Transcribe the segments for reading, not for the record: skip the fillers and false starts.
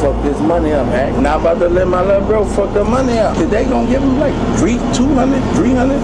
fuck this money up, man. Now I'm about to let my little bro fuck the money up. They gonna give him like 200, 300?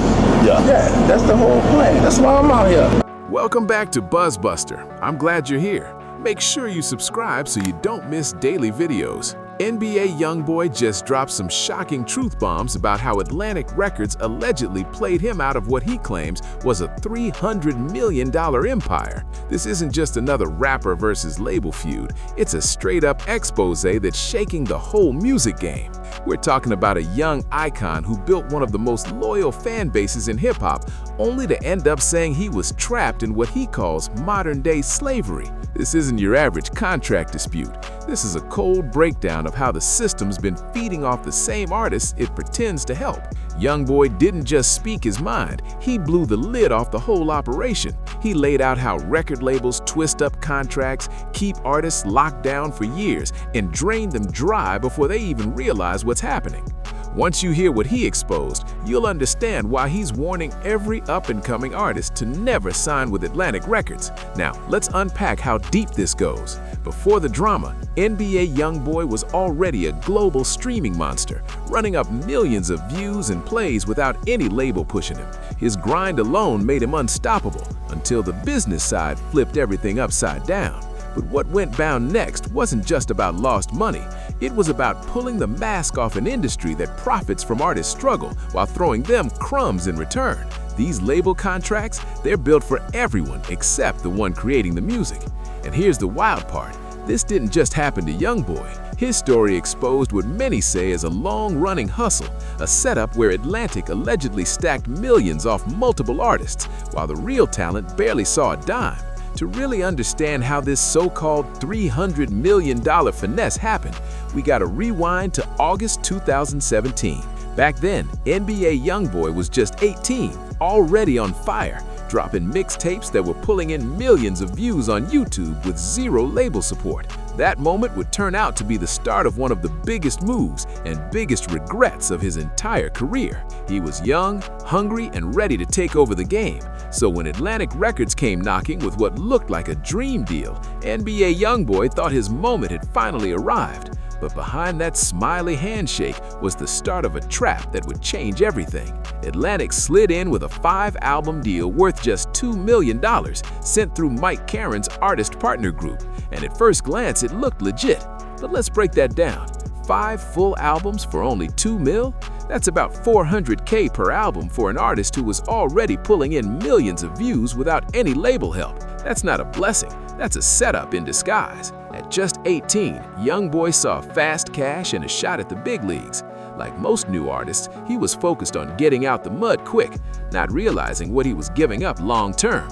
Yeah, that's the whole plan. That's why I'm out here. Welcome back to BuzzBuster. I'm glad you're here. Make sure you subscribe so you don't miss daily videos. NBA YoungBoy just dropped some shocking truth bombs about how Atlantic Records allegedly played him out of what he claims was a $300 million empire. This isn't just another rapper versus label feud, it's a straight-up expose that's shaking the whole music game. We're talking about a young icon who built one of the most loyal fan bases in hip-hop, only to end up saying he was trapped in what he calls modern-day slavery. This isn't your average contract dispute. This is a cold breakdown of how the system's been feeding off the same artists it pretends to help. YoungBoy didn't just speak his mind, he blew the lid off the whole operation. He laid out how record labels twist up contracts, keep artists locked down for years, and drain them dry before they even realize what's happening. Once you hear what he exposed, you'll understand why he's warning every up-and-coming artist to never sign with Atlantic Records. Now, let's unpack how deep this goes. Before the drama, NBA YoungBoy was already a global streaming monster, running up millions of views and plays without any label pushing him. His grind alone made him unstoppable, until the business side flipped everything upside down. But what went down next wasn't just about lost money. It was about pulling the mask off an industry that profits from artists' struggle while throwing them crumbs in return. These label contracts, they're built for everyone except the one creating the music. And here's the wild part. This didn't just happen to YoungBoy. His story exposed what many say is a long-running hustle, a setup where Atlantic allegedly stacked millions off multiple artists, while the real talent barely saw a dime. To really understand how this so-called $300 million finesse happened, we gotta rewind to August 2017. Back then, NBA YoungBoy was just 18, already on fire, dropping mixtapes that were pulling in millions of views on YouTube with zero label support. That moment would turn out to be the start of one of the biggest moves and biggest regrets of his entire career. He was young, hungry, and ready to take over the game. So when Atlantic Records came knocking with what looked like a dream deal, NBA YoungBoy thought his moment had finally arrived. But behind that smiley handshake was the start of a trap that would change everything. Atlantic slid in with a 5-album deal worth just $2 million, sent through Mike Caron's artist partner group. And at first glance, it looked legit. But let's break that down. 5 full albums for only $2 million? That's about $400K per album for an artist who was already pulling in millions of views without any label help. That's not a blessing, that's a setup in disguise. At just 18, YoungBoy saw fast cash and a shot at the big leagues. Like most new artists, he was focused on getting out the mud quick, not realizing what he was giving up long term.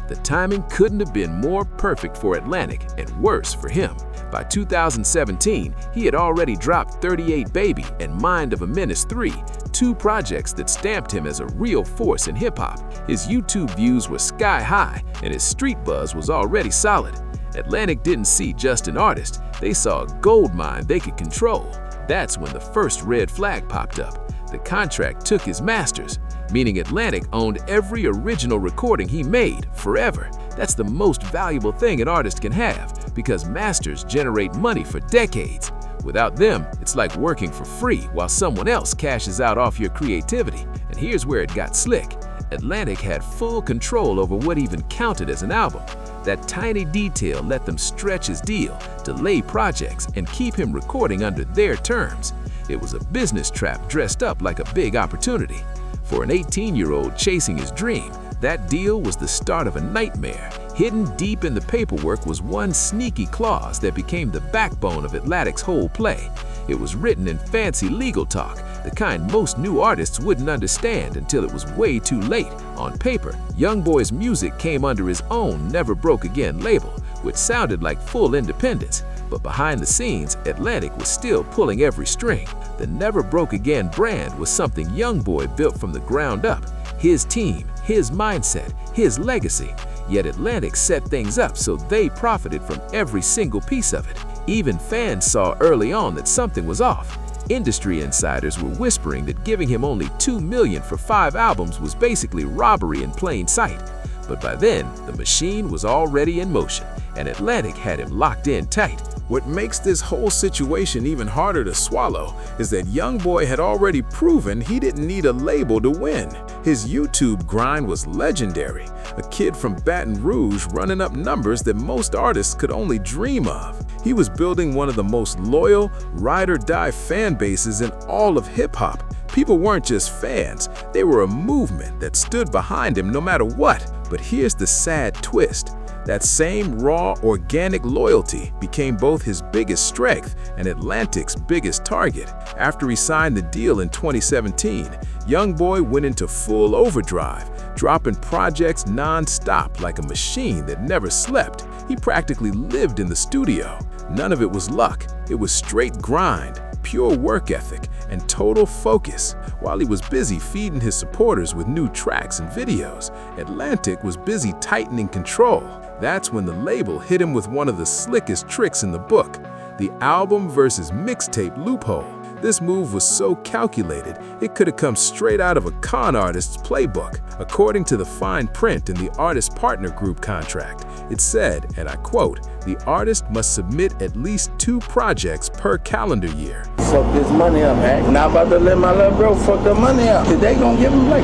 The timing couldn't have been more perfect for Atlantic and worse for him. By 2017, he had already dropped 38 Baby and Mind of a Menace 3, 2 projects that stamped him as a real force in hip-hop. His YouTube views were sky high and his street buzz was already solid. Atlantic didn't see just an artist, they saw a gold mine they could control. That's when the first red flag popped up. The contract took his masters, meaning Atlantic owned every original recording he made forever. That's the most valuable thing an artist can have, because masters generate money for decades. Without them, it's like working for free while someone else cashes out off your creativity. And here's where it got slick. Atlantic had full control over what even counted as an album. That tiny detail let them stretch his deal, delay projects, and keep him recording under their terms. It was a business trap dressed up like a big opportunity. For an 18-year-old chasing his dream, that deal was the start of a nightmare. Hidden deep in the paperwork was one sneaky clause that became the backbone of Atlantic's whole play. It was written in fancy legal talk, the kind most new artists wouldn't understand until it was way too late. On paper, YoungBoy's music came under his own Never Broke Again label, which sounded like full independence. But behind the scenes, Atlantic was still pulling every string. The Never Broke Again brand was something YoungBoy built from the ground up. His team, his mindset, his legacy. Yet Atlantic set things up so they profited from every single piece of it. Even fans saw early on that something was off. Industry insiders were whispering that giving him only $2 million for 5 albums was basically robbery in plain sight. But by then, the machine was already in motion, and Atlantic had him locked in tight. What makes this whole situation even harder to swallow is that YoungBoy had already proven he didn't need a label to win. His YouTube grind was legendary, a kid from Baton Rouge running up numbers that most artists could only dream of. He was building one of the most loyal, ride-or-die fan bases in all of hip-hop. People weren't just fans, they were a movement that stood behind him no matter what. But here's the sad twist. That same raw, organic loyalty became both his biggest strength and Atlantic's biggest target. After he signed the deal in 2017, YoungBoy went into full overdrive, dropping projects non-stop like a machine that never slept. He practically lived in the studio. None of it was luck, it was straight grind, pure work ethic, and total focus. While he was busy feeding his supporters with new tracks and videos, Atlantic was busy tightening control. That's when the label hit him with one of the slickest tricks in the book, the album versus mixtape loophole. This move was so calculated, it could have come straight out of a con artist's playbook. According to the fine print in the artist partner group contract, it said, and I quote, "The artist must submit at least 2 projects per calendar year." Fuck this money up, man. Now about to let my little bro fuck the money up. They gonna give him like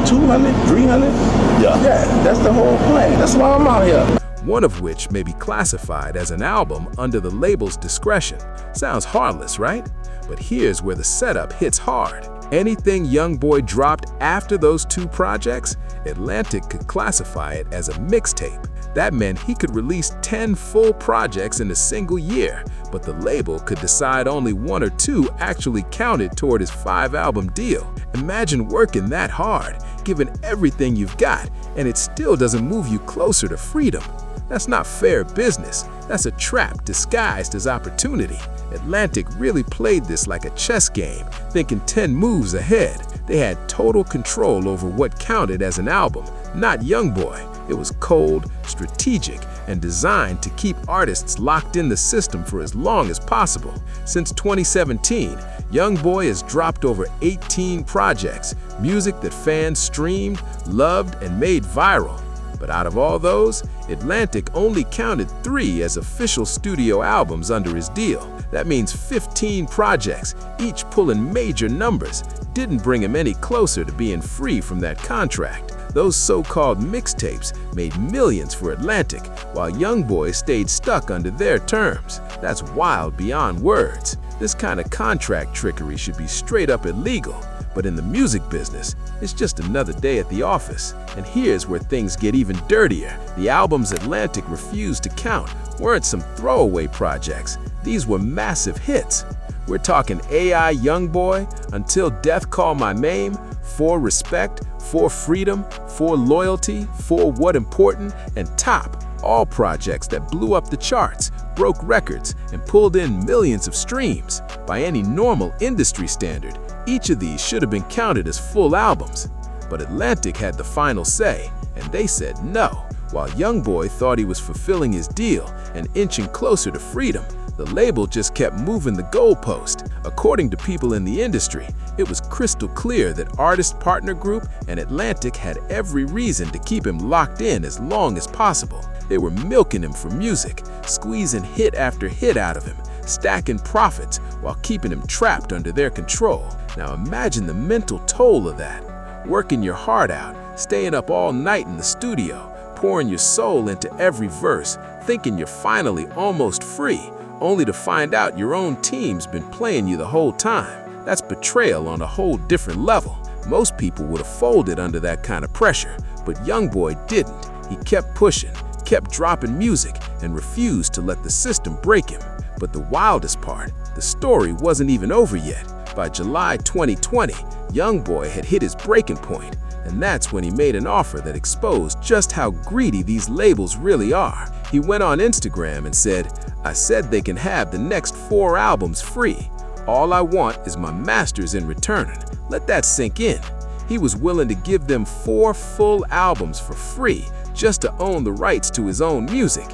200, 300? Yeah, that's the whole plan. That's why I'm out here. One of which may be classified as an album under the label's discretion. Sounds harmless, right? But here's where the setup hits hard. Anything YoungBoy dropped after those 2 projects, Atlantic could classify it as a mixtape. That meant he could release 10 full projects in a single year, but the label could decide only 1 or 2 actually counted toward his 5-album deal. Imagine working that hard, giving everything you've got, and it still doesn't move you closer to freedom. That's not fair business. That's a trap disguised as opportunity. Atlantic really played this like a chess game, thinking 10 moves ahead. They had total control over what counted as an album, not YoungBoy. It was cold, strategic, and designed to keep artists locked in the system for as long as possible. Since 2017, YoungBoy has dropped over 18 projects, music that fans streamed, loved, and made viral. But out of all those, Atlantic only counted 3 as official studio albums under his deal. That means 15 projects, each pulling major numbers, didn't bring him any closer to being free from that contract. Those so-called mixtapes made millions for Atlantic, while YoungBoy stayed stuck under their terms. That's wild beyond words. This kind of contract trickery should be straight up illegal. But in the music business, it's just another day at the office. And here's where things get even dirtier. The albums Atlantic refused to count weren't some throwaway projects. These were massive hits. We're talking AI YoungBoy, Until Death Call My Name, For Respect, For Freedom, For Loyalty, For What Important, and Top. All projects that blew up the charts, broke records, and pulled in millions of streams. By any normal industry standard, each of these should have been counted as full albums. But Atlantic had the final say, and they said no. While YoungBoy thought he was fulfilling his deal and inching closer to freedom, the label just kept moving the goalpost. According to people in the industry, it was crystal clear that Artist Partner Group and Atlantic had every reason to keep him locked in as long as possible. They were milking him for music, squeezing hit after hit out of him, stacking profits while keeping him trapped under their control. Now imagine the mental toll of that. Working your heart out, staying up all night in the studio, pouring your soul into every verse, thinking you're finally almost free, only to find out your own team's been playing you the whole time. That's betrayal on a whole different level. Most people would have folded under that kind of pressure, but YoungBoy didn't. He kept pushing, kept dropping music, and refused to let the system break him. But the wildest part, the story wasn't even over yet. By July 2020, YoungBoy had hit his breaking point, and that's when he made an offer that exposed just how greedy these labels really are. He went on Instagram and said, "I said they can have the next 4 albums free. All I want is my masters in return." Let that sink in. He was willing to give them 4 full albums for free just to own the rights to his own music.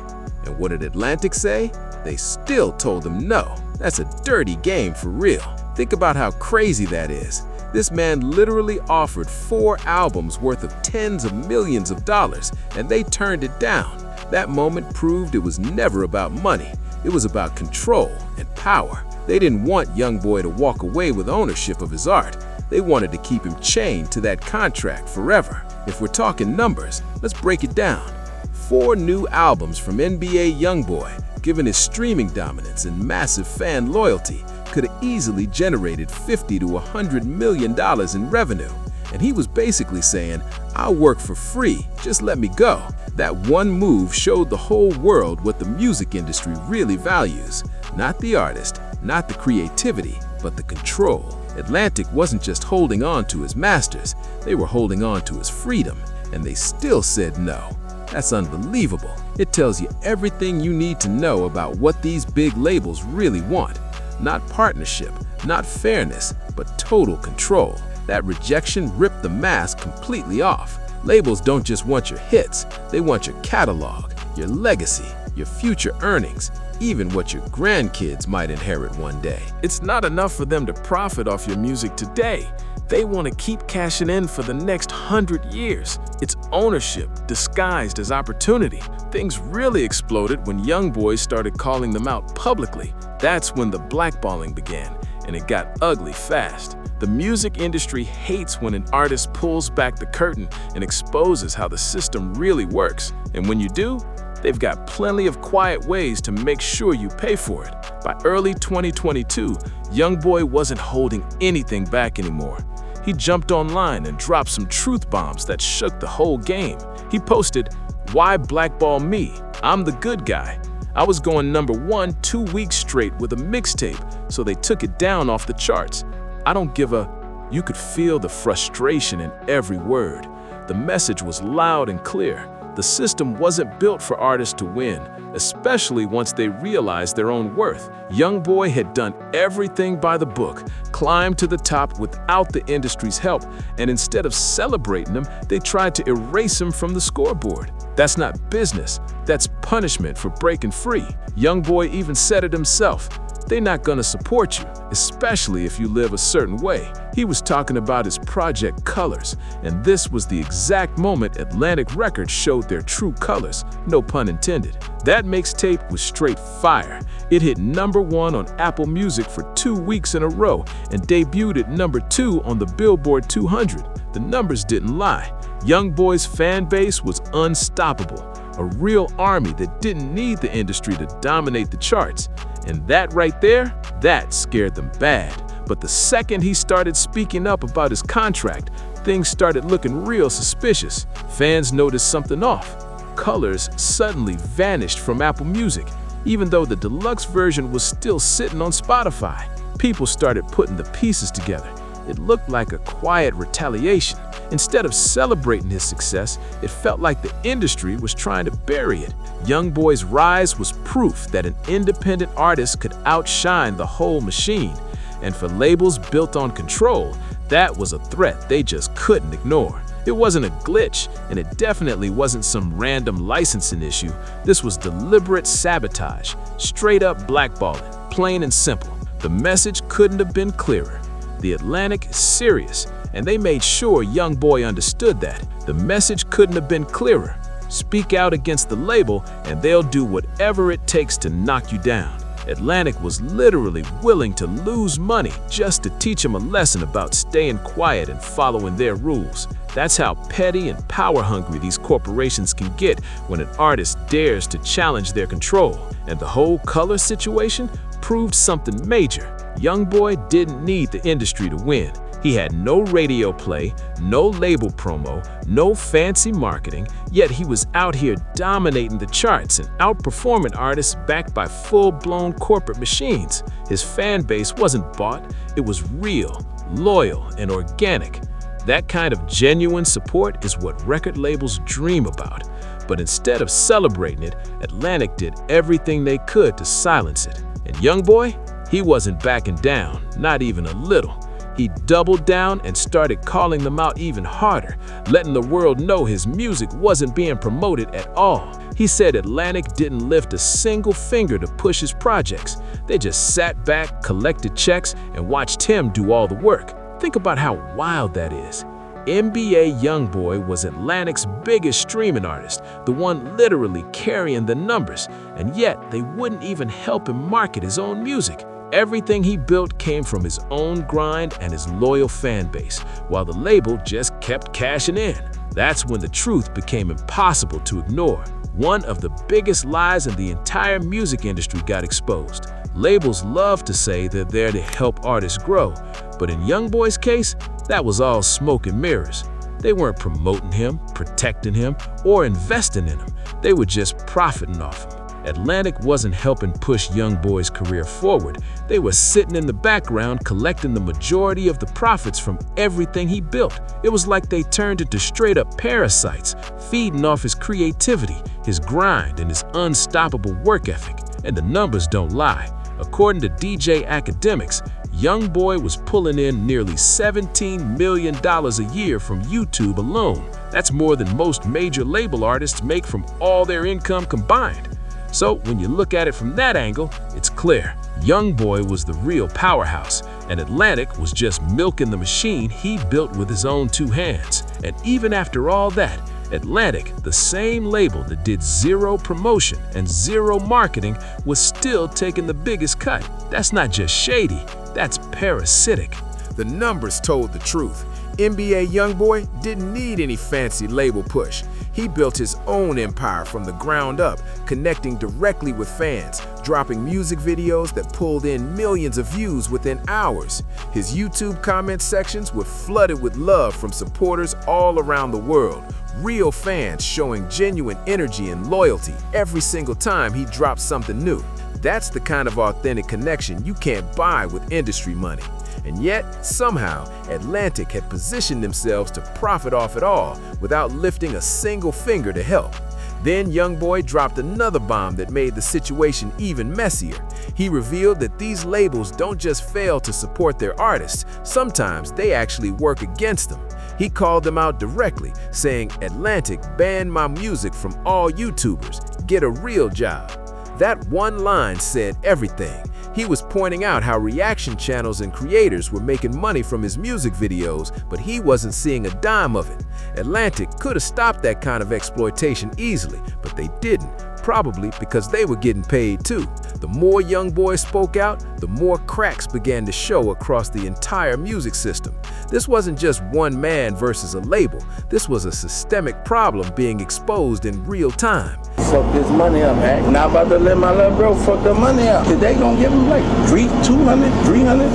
And what did Atlantic say? They still told him no. That's a dirty game for real. Think about how crazy that is. This man literally offered 4 albums worth of tens of millions of dollars, and they turned it down. That moment proved it was never about money. It was about control and power. They didn't want YoungBoy to walk away with ownership of his art. They wanted to keep him chained to that contract forever. If we're talking numbers, let's break it down. 4 new albums from NBA YoungBoy, given his streaming dominance and massive fan loyalty, could have easily generated $50 to $100 million in revenue. And he was basically saying, I'll work for free, just let me go. That one move showed the whole world what the music industry really values. Not the artist, not the creativity, but the control. Atlantic wasn't just holding on to his masters, they were holding on to his freedom, and they still said no. That's unbelievable. It tells you everything you need to know about what these big labels really want. Not partnership, not fairness, but total control. That rejection ripped the mask completely off. Labels don't just want your hits, they want your catalog, your legacy, your future earnings, even what your grandkids might inherit one day. It's not enough for them to profit off your music today. They want to keep cashing in for the next 100 years. It's ownership disguised as opportunity. Things really exploded when YoungBoy started calling them out publicly. That's when the blackballing began, and it got ugly fast. The music industry hates when an artist pulls back the curtain and exposes how the system really works. And when you do, they've got plenty of quiet ways to make sure you pay for it. By early 2022, YoungBoy wasn't holding anything back anymore. He jumped online and dropped some truth bombs that shook the whole game. He posted, "Why blackball me? I'm the good guy. I was going #1 2 weeks straight with a mixtape, so they took it down off the charts. I don't give a..." You could feel the frustration in every word. The message was loud and clear. The system wasn't built for artists to win, especially once they realized their own worth. YoungBoy had done everything by the book, climbed to the top without the industry's help, and instead of celebrating him, they tried to erase him from the scoreboard. That's not business, that's punishment for breaking free. YoungBoy even said it himself. They're not gonna support you, especially if you live a certain way. He was talking about his project Colors, and this was the exact moment Atlantic Records showed their true colors, no pun intended. That mixtape was straight fire. It hit #1 on Apple Music for 2 weeks in a row and debuted at #2 on the Billboard 200. The numbers didn't lie. YoungBoy's fan base was unstoppable, a real army that didn't need the industry to dominate the charts. And that right there, that scared them bad. But the second he started speaking up about his contract, things started looking real suspicious. Fans noticed something off. Colors suddenly vanished from Apple Music, even though the deluxe version was still sitting on Spotify. People started putting the pieces together. It looked like a quiet retaliation. Instead of celebrating his success, it felt like the industry was trying to bury it. YoungBoy's rise was proof that an independent artist could outshine the whole machine. And for labels built on control, that was a threat they just couldn't ignore. It wasn't a glitch, and it definitely wasn't some random licensing issue. This was deliberate sabotage, straight up blackballing, plain and simple. The message couldn't have been clearer. The Atlantic is serious, and they made sure YoungBoy understood that. The message couldn't have been clearer. Speak out against the label, and they'll do whatever it takes to knock you down. Atlantic was literally willing to lose money just to teach him a lesson about staying quiet and following their rules. That's how petty and power-hungry these corporations can get when an artist dares to challenge their control. And the whole color situation proved something major. YoungBoy didn't need the industry to win. He had no radio play, no label promo, no fancy marketing, yet he was out here dominating the charts and outperforming artists backed by full-blown corporate machines. His fan base wasn't bought, it was real, loyal, and organic. That kind of genuine support is what record labels dream about. But instead of celebrating it, Atlantic did everything they could to silence it. And YoungBoy, he wasn't backing down, not even a little. He doubled down and started calling them out even harder, letting the world know his music wasn't being promoted at all. He said Atlantic didn't lift a single finger to push his projects. They just sat back, collected checks, and watched him do all the work. Think about how wild that is. NBA YoungBoy was Atlantic's biggest streaming artist, the one literally carrying the numbers, and yet they wouldn't even help him market his own music. Everything he built came from his own grind and his loyal fan base, while the label just kept cashing in. That's when the truth became impossible to ignore. One of the biggest lies in the entire music industry got exposed. Labels love to say they're there to help artists grow, but in YoungBoy's case, that was all smoke and mirrors. They weren't promoting him, protecting him, or investing in him. They were just profiting off him. Atlantic wasn't helping push YoungBoy's career forward. They were sitting in the background collecting the majority of the profits from everything he built. It was like they turned into straight-up parasites, feeding off his creativity, his grind, and his unstoppable work ethic. And the numbers don't lie. According to DJ Academics, YoungBoy was pulling in nearly $17 million a year from YouTube alone. That's more than most major label artists make from all their income combined. So when you look at it from that angle, it's clear. YoungBoy was the real powerhouse, and Atlantic was just milking the machine he built with his own two hands. And even after all that, Atlantic, the same label that did zero promotion and zero marketing, was still taking the biggest cut. That's not just shady, that's parasitic. The numbers told the truth. NBA YoungBoy didn't need any fancy label push. He built his own empire from the ground up, connecting directly with fans, dropping music videos that pulled in millions of views within hours. His YouTube comment sections were flooded with love from supporters all around the world, real fans showing genuine energy and loyalty every single time he dropped something new. That's the kind of authentic connection you can't buy with industry money. And yet, somehow, Atlantic had positioned themselves to profit off it all without lifting a single finger to help. Then YoungBoy dropped another bomb that made the situation even messier. He revealed that these labels don't just fail to support their artists, sometimes they actually work against them. He called them out directly, saying, "Atlantic banned my music from all YouTubers. Get a real job." That one line said everything. He was pointing out how reaction channels and creators were making money from his music videos, but he wasn't seeing a dime of it. Atlantic could have stopped that kind of exploitation easily, but they didn't, probably because they were getting paid too. The more YoungBoy spoke out, the more cracks began to show across the entire music system. This wasn't just one man versus a label. This was a systemic problem being exposed in real time. Fuck this money up, man. Now about to let my little bro fuck the money up. They gonna give him like 200, 300?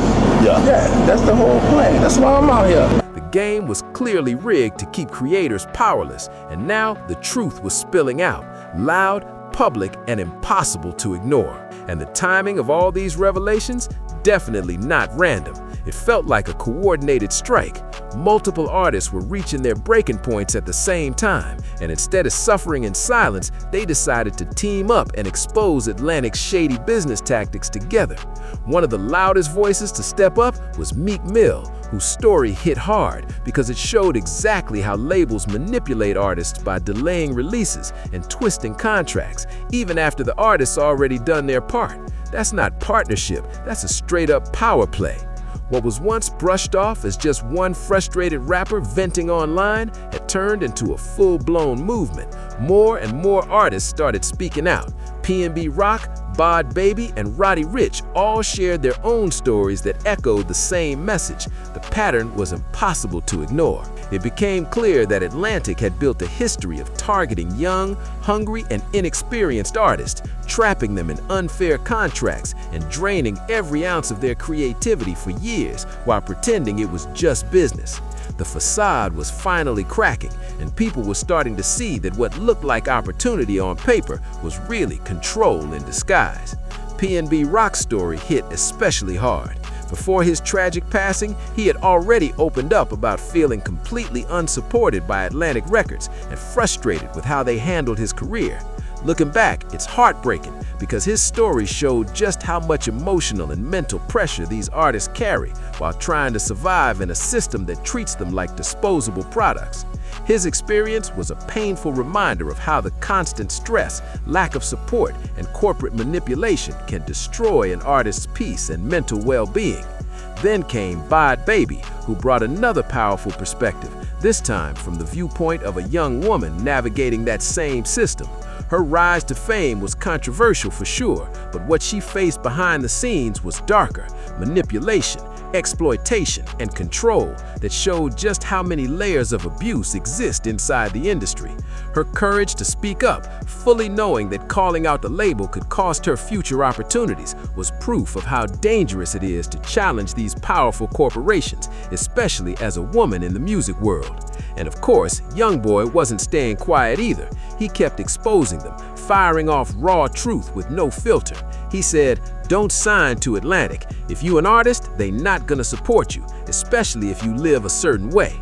Yeah, that's the whole plan. That's why I'm out here. The game was clearly rigged to keep creators powerless, and now the truth was spilling out, loud, public, and impossible to ignore. And the timing of all these revelations, definitely not random. It felt like a coordinated strike. Multiple artists were reaching their breaking points at the same time, and instead of suffering in silence, they decided to team up and expose Atlantic's shady business tactics together. One of the loudest voices to step up was Meek Mill, whose story hit hard because it showed exactly how labels manipulate artists by delaying releases and twisting contracts, even after the artists already done their part. That's not partnership, that's a straight-up power play. What was once brushed off as just one frustrated rapper venting online had turned into a full-blown movement. More and more artists started speaking out. PNB Rock, Bod Baby, and Roddy Ricch all shared their own stories that echoed the same message. The pattern was impossible to ignore. It became clear that Atlantic had built a history of targeting young, hungry, and inexperienced artists, trapping them in unfair contracts and draining every ounce of their creativity for years while pretending it was just business. The facade was finally cracking, and people were starting to see that what looked like opportunity on paper was really control in disguise. PNB Rock's story hit especially hard. Before his tragic passing, he had already opened up about feeling completely unsupported by Atlantic Records and frustrated with how they handled his career. Looking back, it's heartbreaking because his story showed just how much emotional and mental pressure these artists carry while trying to survive in a system that treats them like disposable products. His experience was a painful reminder of how the constant stress, lack of support, and corporate manipulation can destroy an artist's peace and mental well-being. Then came Bod Baby, who brought another powerful perspective, this time from the viewpoint of a young woman navigating that same system. Her rise to fame was controversial for sure, but what she faced behind the scenes was darker: manipulation, exploitation, and control that showed just how many layers of abuse exist inside the industry. Her courage to speak up, fully knowing that calling out the label could cost her future opportunities, was proof of how dangerous it is to challenge these powerful corporations, especially as a woman in the music world. And of course, YoungBoy wasn't staying quiet either. He kept exposing them, firing off raw truth with no filter. He said, "Don't sign to Atlantic. If you an artist, they not gonna support you, especially if you live a certain way."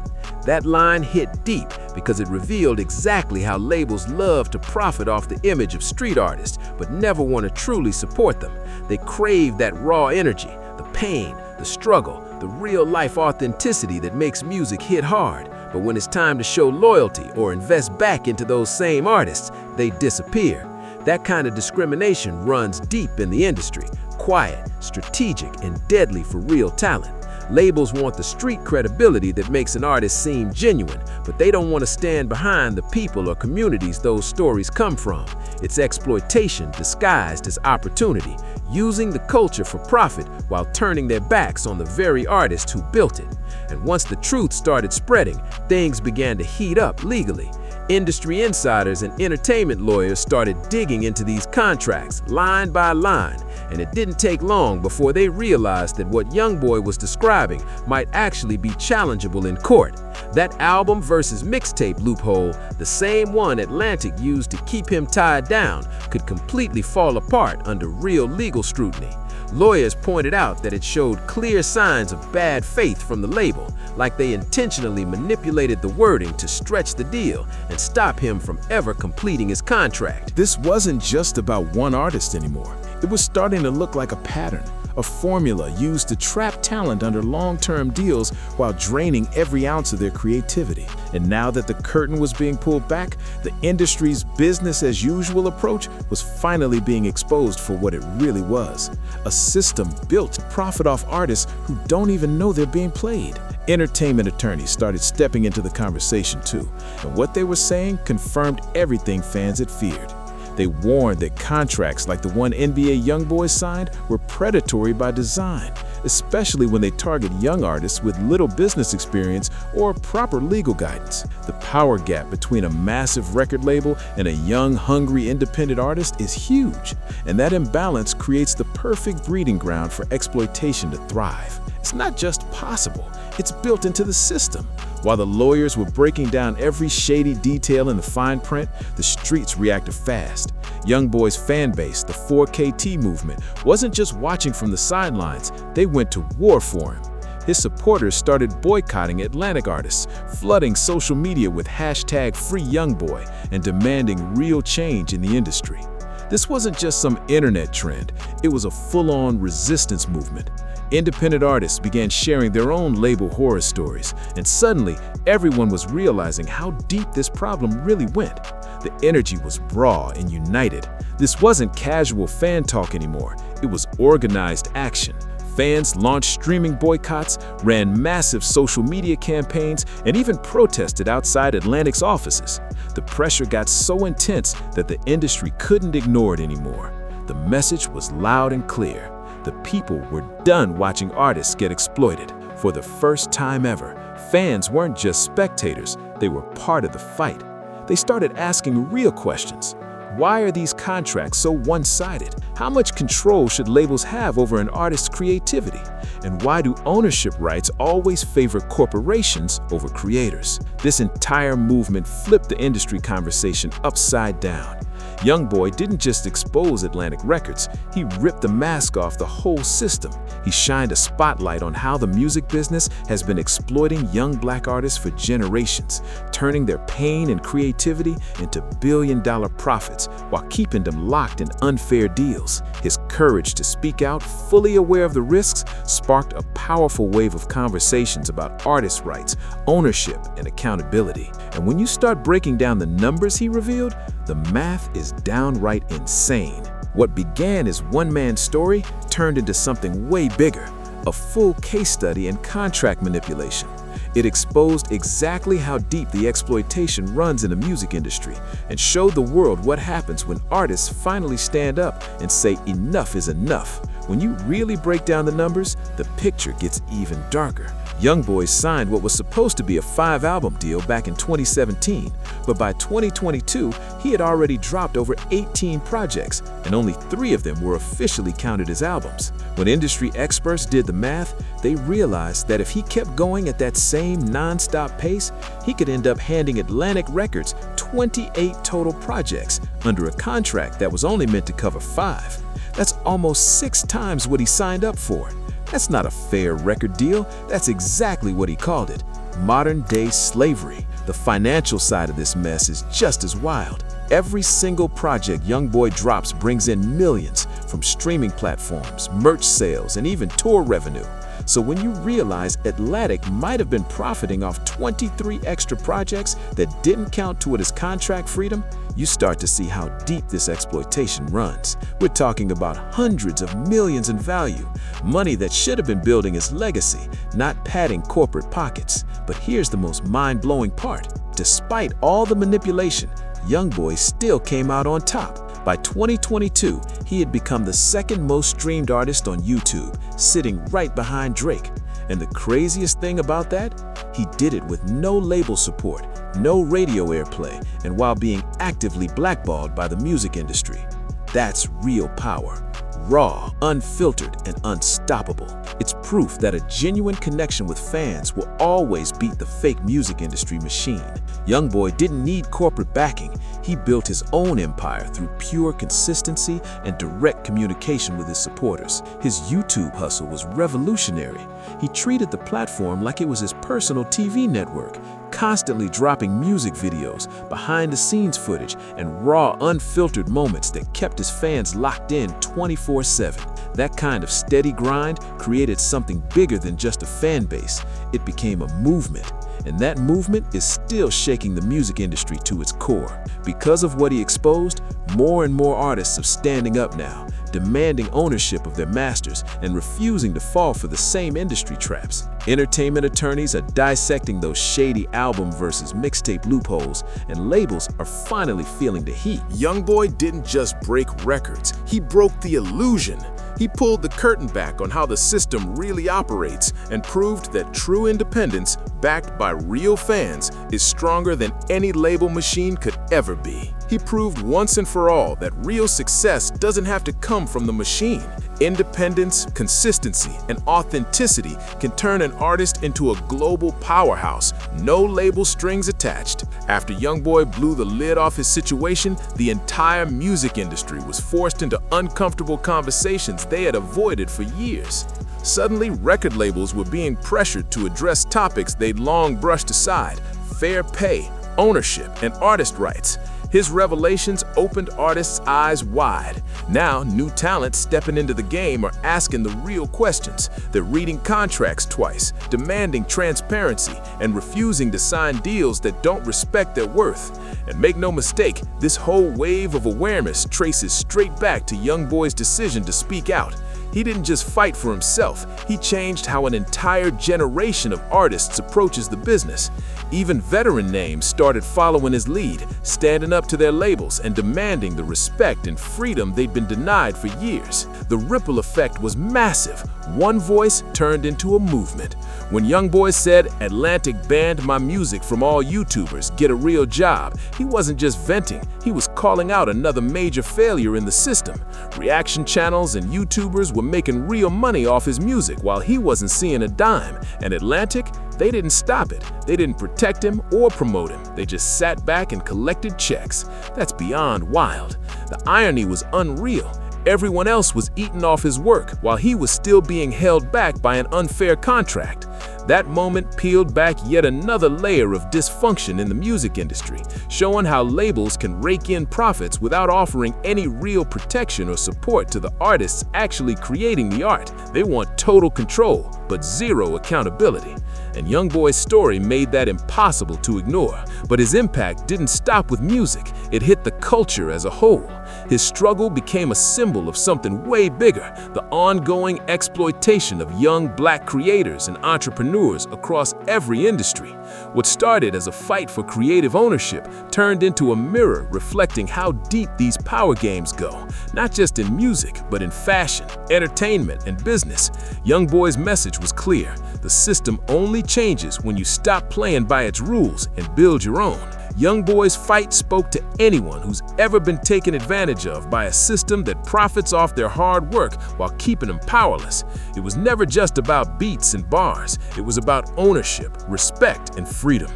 That line hit deep because it revealed exactly how labels love to profit off the image of street artists, but never want to truly support them. They crave that raw energy, the pain, the struggle, the real-life authenticity that makes music hit hard. But when it's time to show loyalty or invest back into those same artists, they disappear. That kind of discrimination runs deep in the industry, quiet, strategic, and deadly for real talent. Labels want the street credibility that makes an artist seem genuine, but they don't want to stand behind the people or communities those stories come from. It's exploitation disguised as opportunity, using the culture for profit while turning their backs on the very artists who built it. And once the truth started spreading, things began to heat up legally. Industry insiders and entertainment lawyers started digging into these contracts line by line, and it didn't take long before they realized that what YoungBoy was describing might actually be challengeable in court. That album versus mixtape loophole, the same one Atlantic used to keep him tied down, could completely fall apart under real legal scrutiny. Lawyers pointed out that it showed clear signs of bad faith from the label, like they intentionally manipulated the wording to stretch the deal and stop him from ever completing his contract. This wasn't just about one artist anymore. It was starting to look like a pattern, a formula used to trap talent under long-term deals while draining every ounce of their creativity. And now that the curtain was being pulled back, the industry's business-as-usual approach was finally being exposed for what it really was: a system built to profit off artists who don't even know they're being played. Entertainment attorneys started stepping into the conversation too, and what they were saying confirmed everything fans had feared. They warned that contracts like the one NBA YoungBoy signed were predatory by design, especially when they target young artists with little business experience or proper legal guidance. The power gap between a massive record label and a young, hungry, independent artist is huge, and that imbalance creates the perfect breeding ground for exploitation to thrive. It's not just possible, it's built into the system. While the lawyers were breaking down every shady detail in the fine print, the streets reacted fast. YoungBoy's fan base, the 4KT movement, wasn't just watching from the sidelines, they went to war for him. His supporters started boycotting Atlantic artists, flooding social media with #FreeYoungBoy, and demanding real change in the industry. This wasn't just some internet trend, it was a full-on resistance movement. Independent artists began sharing their own label horror stories, and suddenly everyone was realizing how deep this problem really went. The energy was raw and united. This wasn't casual fan talk anymore, it was organized action. Fans launched streaming boycotts, ran massive social media campaigns, and even protested outside Atlantic's offices. The pressure got so intense that the industry couldn't ignore it anymore. The message was loud and clear. The people were done watching artists get exploited. For the first time ever, fans weren't just spectators, they were part of the fight. They started asking real questions. Why are these contracts so one-sided? How much control should labels have over an artist's creativity? And why do ownership rights always favor corporations over creators? This entire movement flipped the industry conversation upside down. YoungBoy didn't just expose Atlantic Records, he ripped the mask off the whole system. He shined a spotlight on how the music business has been exploiting young black artists for generations, turning their pain and creativity into billion-dollar profits while keeping them locked in unfair deals. His courage to speak out, fully aware of the risks, sparked a powerful wave of conversations about artist rights, ownership, and accountability. And when you start breaking down the numbers he revealed, the math is downright insane. What began as one man's story turned into something way bigger, a full case study in contract manipulation. It exposed exactly how deep the exploitation runs in the music industry and showed the world what happens when artists finally stand up and say enough is enough. When you really break down the numbers, the picture gets even darker. YoungBoy signed what was supposed to be a 5-album deal back in 2017, but by 2022, he had already dropped over 18 projects, and only 3 of them were officially counted as albums. When industry experts did the math, they realized that if he kept going at that same non-stop pace, he could end up handing Atlantic Records 28 total projects under a contract that was only meant to cover 5. That's almost 6 times what he signed up for. That's not a fair record deal. That's exactly what he called it. Modern-day slavery. The financial side of this mess is just as wild. Every single project YoungBoy drops brings in millions from streaming platforms, merch sales, and even tour revenue. So when you realize Atlantic might have been profiting off 23 extra projects that didn't count toward his contract freedom, you start to see how deep this exploitation runs. We're talking about hundreds of millions in value, money that should have been building his legacy, not padding corporate pockets. But here's the most mind-blowing part. Despite all the manipulation, YoungBoy still came out on top. By 2022, he had become the second most streamed artist on YouTube, sitting right behind Drake. And the craziest thing about that? He did it with no label support, no radio airplay, and while being actively blackballed by the music industry. That's real power. Raw, unfiltered, and unstoppable. It's proof that a genuine connection with fans will always beat the fake music industry machine. YoungBoy didn't need corporate backing. He built his own empire through pure consistency and direct communication with his supporters. His YouTube hustle was revolutionary. He treated the platform like it was his personal TV network, constantly dropping music videos, behind-the-scenes footage, and raw, unfiltered moments that kept his fans locked in 24/7. That kind of steady grind created something bigger than just a fan base. It became a movement. And that movement is still shaking the music industry to its core. Because of what he exposed, more and more artists are standing up now, demanding ownership of their masters and refusing to fall for the same industry traps. Entertainment attorneys are dissecting those shady album versus mixtape loopholes, and labels are finally feeling the heat. YoungBoy didn't just break records, he broke the illusion. He pulled the curtain back on how the system really operates and proved that true independence, backed by real fans, is stronger than any label machine could ever be. He proved once and for all that real success doesn't have to come from the machine. Independence, consistency, and authenticity can turn an artist into a global powerhouse, no label strings attached. After YoungBoy blew the lid off his situation, the entire music industry was forced into uncomfortable conversations they had avoided for years. Suddenly, record labels were being pressured to address topics they'd long brushed aside: fair pay, ownership, and artist rights. His revelations opened artists' eyes wide. Now, new talent stepping into the game are asking the real questions. They're reading contracts twice, demanding transparency, and refusing to sign deals that don't respect their worth. And make no mistake, this whole wave of awareness traces straight back to YoungBoy's decision to speak out. He didn't just fight for himself, he changed how an entire generation of artists approaches the business. Even veteran names started following his lead, standing up to their labels and demanding the respect and freedom they'd been denied for years. The ripple effect was massive. One voice turned into a movement. When YoungBoy said, "Atlantic banned my music from all YouTubers, get a real job," he wasn't just venting, he was calling out another major failure in the system. Reaction channels and YouTubers were making real money off his music while he wasn't seeing a dime. And Atlantic, they didn't stop it. They didn't protect him or promote him. They just sat back and collected checks. That's beyond wild. The irony was unreal. Everyone else was eating off his work while he was still being held back by an unfair contract. That moment peeled back yet another layer of dysfunction in the music industry, showing how labels can rake in profits without offering any real protection or support to the artists actually creating the art. They want total control, but zero accountability. And YoungBoy's story made that impossible to ignore. But his impact didn't stop with music, it hit the culture as a whole. His struggle became a symbol of something way bigger, the ongoing exploitation of young black creators and entrepreneurs across every industry. What started as a fight for creative ownership turned into a mirror reflecting how deep these power games go, not just in music, but in fashion, entertainment, and business. YoungBoy's message was clear: the system only changes when you stop playing by its rules and build your own. YoungBoy's fight spoke to anyone who's ever been taken advantage of by a system that profits off their hard work while keeping them powerless. It was never just about beats and bars. It was about ownership, respect, and freedom.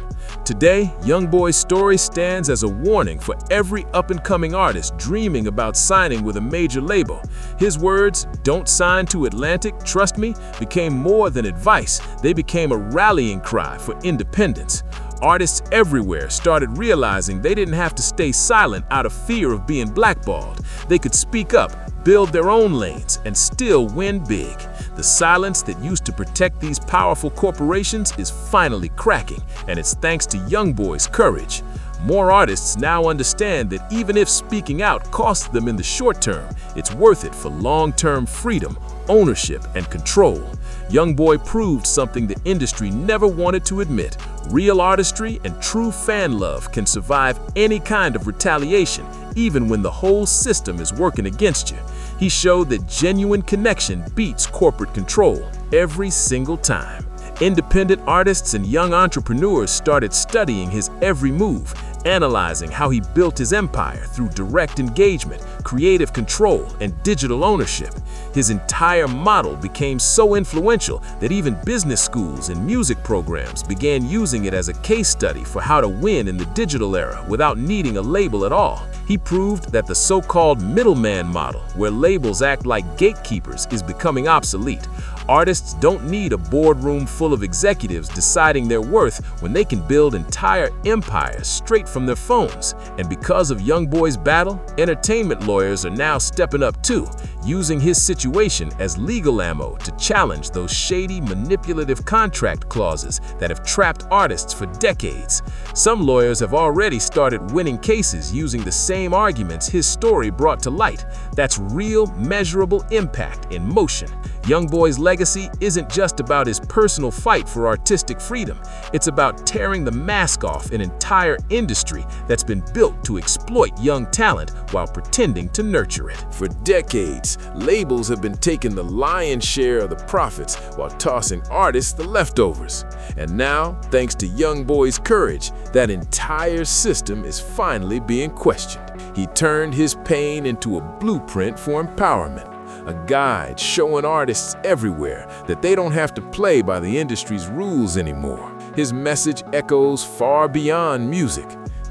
Today, YoungBoy's story stands as a warning for every up-and-coming artist dreaming about signing with a major label. His words, "Don't sign to Atlantic, trust me," became more than advice. They became a rallying cry for independence. Artists everywhere started realizing they didn't have to stay silent out of fear of being blackballed. They could speak up, build their own lanes, and still win big. The silence that used to protect these powerful corporations is finally cracking, and it's thanks to YoungBoy's courage. More artists now understand that even if speaking out costs them in the short term, it's worth it for long-term freedom, ownership, and control. YoungBoy proved something the industry never wanted to admit: real artistry and true fan love can survive any kind of retaliation, even when the whole system is working against you. He showed that genuine connection beats corporate control every single time. Independent artists and young entrepreneurs started studying his every move, analyzing how he built his empire through direct engagement, creative control, and digital ownership. His entire model became so influential that even business schools and music programs began using it as a case study for how to win in the digital era without needing a label at all. He proved that the so-called middleman model, where labels act like gatekeepers, is becoming obsolete. Artists don't need a boardroom full of executives deciding their worth when they can build entire empires straight from their phones. And because of YoungBoy's battle, entertainment lawyers are now stepping up too, using his situation as legal ammo to challenge those shady, manipulative contract clauses that have trapped artists for decades. Some lawyers have already started winning cases using the same arguments his story brought to light. That's real, measurable impact in motion. YoungBoy's legacy isn't just about his personal fight for artistic freedom. It's about tearing the mask off an entire industry that's been built to exploit young talent while pretending to nurture it. For decades, labels have been taking the lion's share of the profits while tossing artists the leftovers. And now, thanks to YoungBoy's courage, that entire system is finally being questioned. He turned his pain into a blueprint for empowerment. A guide showing artists everywhere that they don't have to play by the industry's rules anymore. His message echoes far beyond music.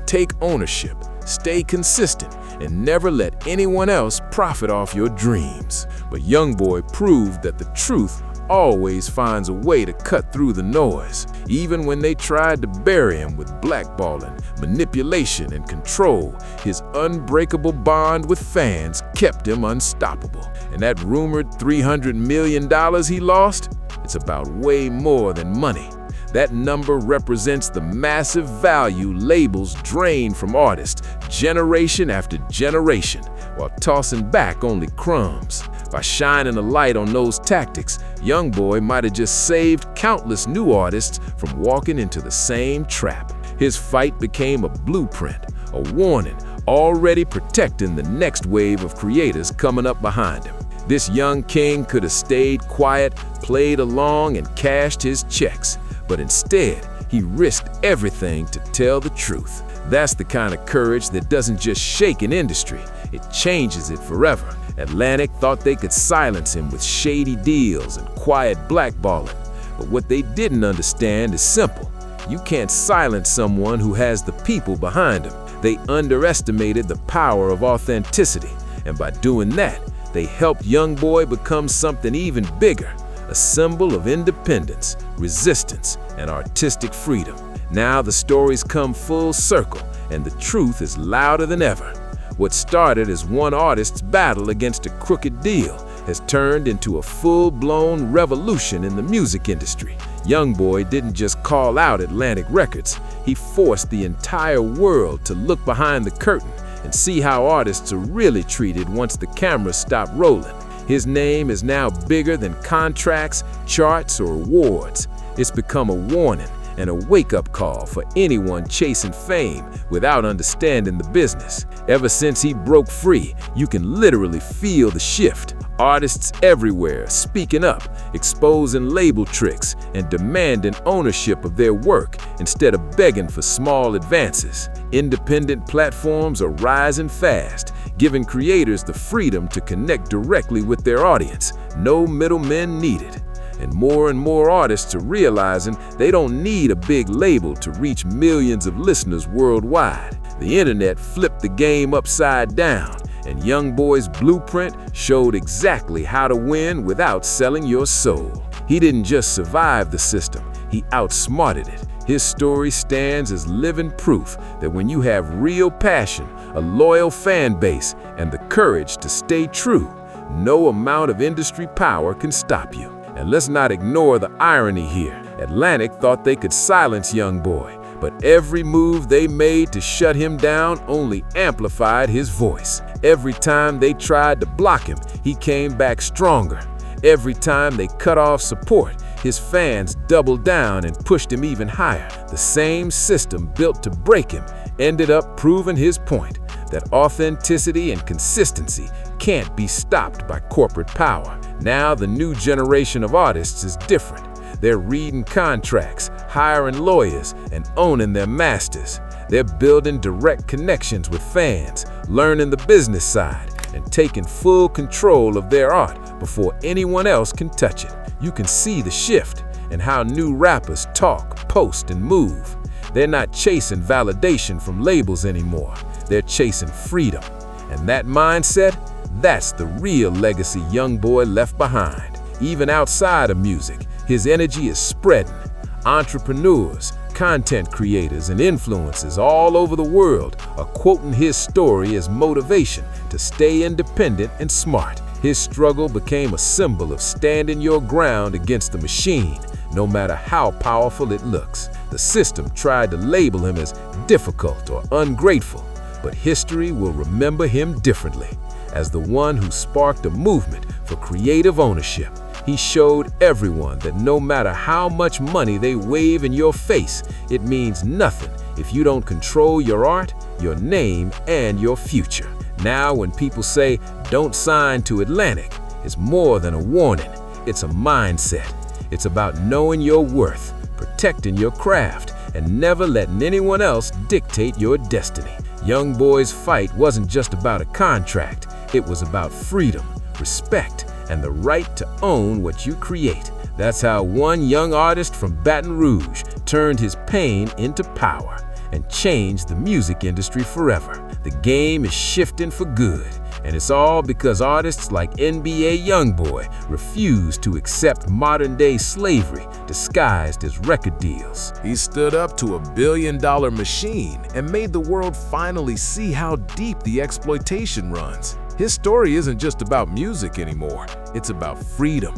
Take ownership, stay consistent, and never let anyone else profit off your dreams. But YoungBoy proved that the truth always finds a way to cut through the noise, even when they tried to bury him with blackballing, manipulation, and control. His unbreakable bond with fans kept him unstoppable. And that rumored $300 million he lost, it's about way more than money. That number represents the massive value labels drain from artists generation after generation, while tossing back only crumbs. By shining a light on those tactics, YoungBoy might have just saved countless new artists from walking into the same trap. His fight became a blueprint, a warning, already protecting the next wave of creators coming up behind him. This young king could have stayed quiet, played along, and cashed his checks. But instead, he risked everything to tell the truth. That's the kind of courage that doesn't just shake an industry, it changes it forever. Atlantic thought they could silence him with shady deals and quiet blackballing. But what they didn't understand is simple. You can't silence someone who has the people behind him. They underestimated the power of authenticity. And by doing that, they helped YoungBoy become something even bigger. A symbol of independence, resistance, and artistic freedom. Now the stories come full circle, and the truth is louder than ever. What started as one artist's battle against a crooked deal has turned into a full-blown revolution in the music industry. YoungBoy didn't just call out Atlantic Records, he forced the entire world to look behind the curtain and see how artists are really treated once the cameras stop rolling. His name is now bigger than contracts, charts, or awards. It's become a warning and a wake-up call for anyone chasing fame without understanding the business. Ever since he broke free, you can literally feel the shift. Artists everywhere speaking up, exposing label tricks, and demanding ownership of their work instead of begging for small advances. Independent platforms are rising fast, giving creators the freedom to connect directly with their audience. No middlemen needed. And more artists are realizing they don't need a big label to reach millions of listeners worldwide. The internet flipped the game upside down, and YoungBoy's blueprint showed exactly how to win without selling your soul. He didn't just survive the system, he outsmarted it. His story stands as living proof that when you have real passion, a loyal fan base, and the courage to stay true, no amount of industry power can stop you. And let's not ignore the irony here. Atlantic thought they could silence YoungBoy, but every move they made to shut him down only amplified his voice. Every time they tried to block him, he came back stronger. Every time they cut off support, his fans doubled down and pushed him even higher. The same system built to break him ended up proving his point, that authenticity and consistency can't be stopped by corporate power. Now the new generation of artists is different. They're reading contracts, hiring lawyers, and owning their masters. They're building direct connections with fans, learning the business side, and taking full control of their art before anyone else can touch it. You can see the shift in how new rappers talk, post, and move. They're not chasing validation from labels anymore. They're chasing freedom. And that mindset, that's the real legacy YoungBoy left behind. Even outside of music, his energy is spreading. Entrepreneurs, content creators, and influencers all over the world are quoting his story as motivation to stay independent and smart. His struggle became a symbol of standing your ground against the machine, no matter how powerful it looks. The system tried to label him as difficult or ungrateful, but history will remember him differently, as the one who sparked a movement for creative ownership. He showed everyone that no matter how much money they wave in your face, it means nothing if you don't control your art, your name, and your future. Now when people say, "Don't sign to Atlantic," it's more than a warning. It's a mindset. It's about knowing your worth, protecting your craft, and never letting anyone else dictate your destiny. YoungBoy's fight wasn't just about a contract. It was about freedom, respect, and the right to own what you create. That's how one young artist from Baton Rouge turned his pain into power and changed the music industry forever. The game is shifting for good, and it's all because artists like NBA YoungBoy refuse to accept modern-day slavery disguised as record deals. He stood up to a billion-dollar machine and made the world finally see how deep the exploitation runs. His story isn't just about music anymore. It's about freedom,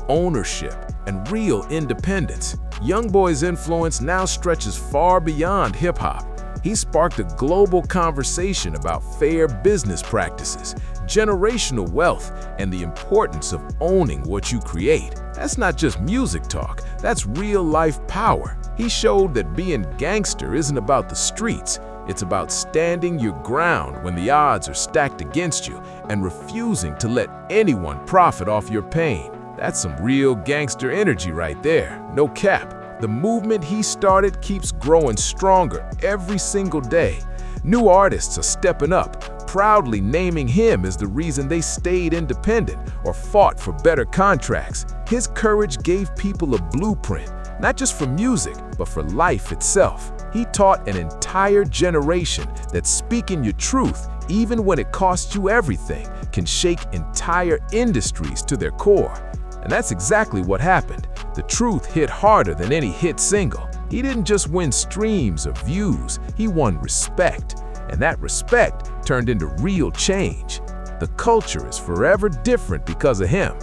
ownership, and real independence. YoungBoy's influence now stretches far beyond hip-hop. He sparked a global conversation about fair business practices, generational wealth, and the importance of owning what you create. That's not just music talk, that's real-life power. He showed that being gangster isn't about the streets. It's about standing your ground when the odds are stacked against you and refusing to let anyone profit off your pain. That's some real gangster energy right there, no cap. The movement he started keeps growing stronger every single day. New artists are stepping up, proudly naming him as the reason they stayed independent or fought for better contracts. His courage gave people a blueprint, not just for music, but for life itself. He taught an entire generation that speaking your truth, even when it costs you everything, can shake entire industries to their core. And that's exactly what happened. The truth hit harder than any hit single. He didn't just win streams or views, he won respect. And that respect turned into real change. The culture is forever different because of him.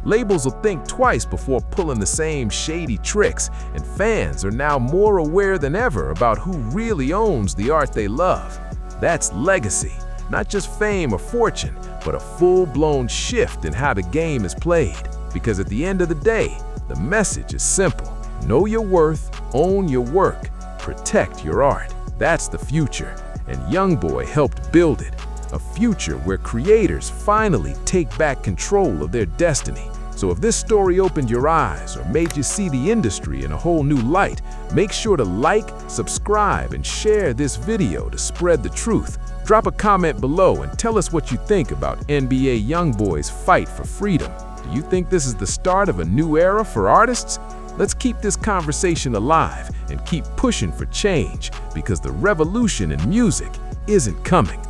Labels will think twice before pulling the same shady tricks, and fans are now more aware than ever about who really owns the art they love. That's legacy, Not just fame or fortune, but a full-blown shift in how the game is played. Because at the end of the day, the message is simple. Know your worth, own your work, protect your art. That's the future, and YoungBoy helped build it. A future where creators finally take back control of their destiny. So if this story opened your eyes or made you see the industry in a whole new light, make sure to like, subscribe, and share this video to spread the truth. Drop a comment below and tell us what you think about NBA YoungBoy's fight for freedom. Do you think this is the start of a new era for artists? Let's keep this conversation alive and keep pushing for change, because the revolution in music isn't coming.